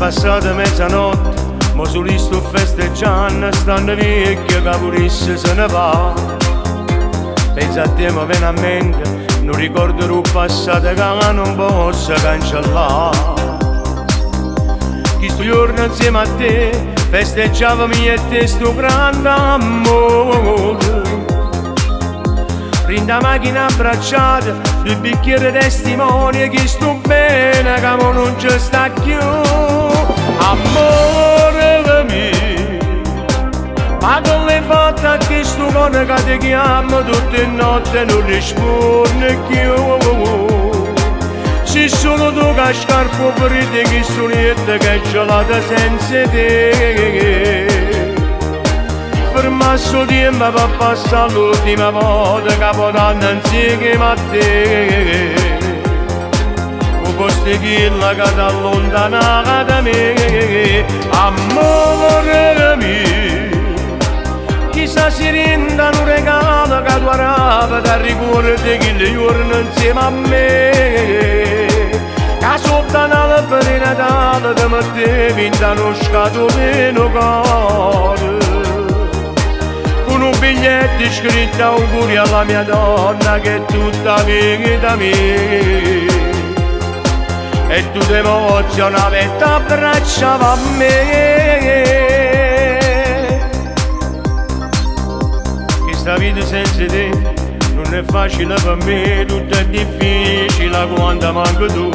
passata mezzanotte, mo soli sto festeggiando, stanno vecchio che pulisse se ne va. Pensa a te, ma viene a mente, non ricordo il passato che non posso cancellare. Questo giorno insieme a te festeggiavamo io e te sto grande amore. Rinda macchina abbracciata, due bicchieri testimoni che sto bene che mo non ci sta più. Amore mio, ma che l'hai fatta a questo cuore che ti chiamo tutte le notti e non risponde più. Se solo tu che scarpo per te che sonietta che è gelata senza te. Fermasso tempo per passare l'ultima volta Capodanno insieme a te. Un posto che ti allontana da me. Amore mio, chissà si renda un regalo che tu arrapa da ricordare che le giorni insieme a me. Che sotto l'albero di Natale ti mettevi in uno scatolino caro, con un biglietto scritto auguri alla mia donna che è tutta vita mia. E tu ti emozionavi e ti abbracciavi a me. Questa vita senza te non è facile per me, tutto è difficile quando manco tu.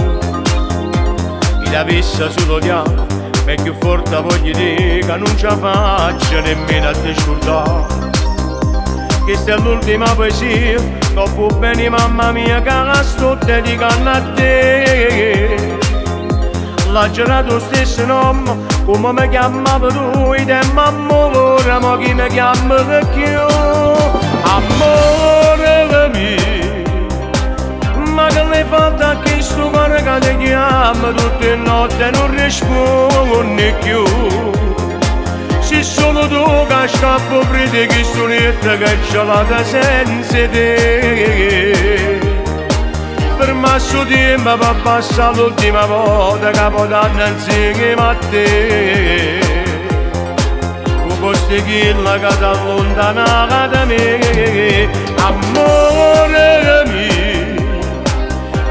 Chi l'avesse solo odiato, è più forte voglio dire che non ce la faccio nemmeno a te scordare. Questa è l'ultima poesia, dopo bene mamma mia che la sto dedicando a te. L'ha girato lo stesso nome, come mi chiamava tu, e te m'amore, ma chi mi chiama più? Amore mio, ma che l'hai fatta a questo cuore che ti chiama tutte le notti e non risponde più. Se solo tu che scappo per te che sonietta che è gelata senza te. Fermasso tempo per passare l'ultima volta Capodanno insieme a te. Un posto che ti allontana da me. Amore mio,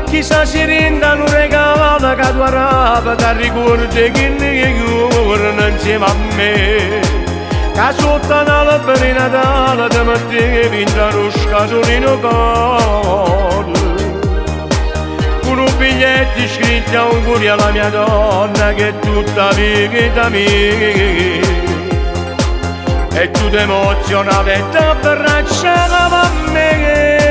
chissà si renda un regalo che tu arrapa da ricordare che le giorni insieme a me. Che sotto l'albero di Natale ti mettevi in uno scatolino caro, con un biglietto scritto auguri alla mia donna che è tutta vita mia. E tu ti emozionavi e ti abbracciavi a me.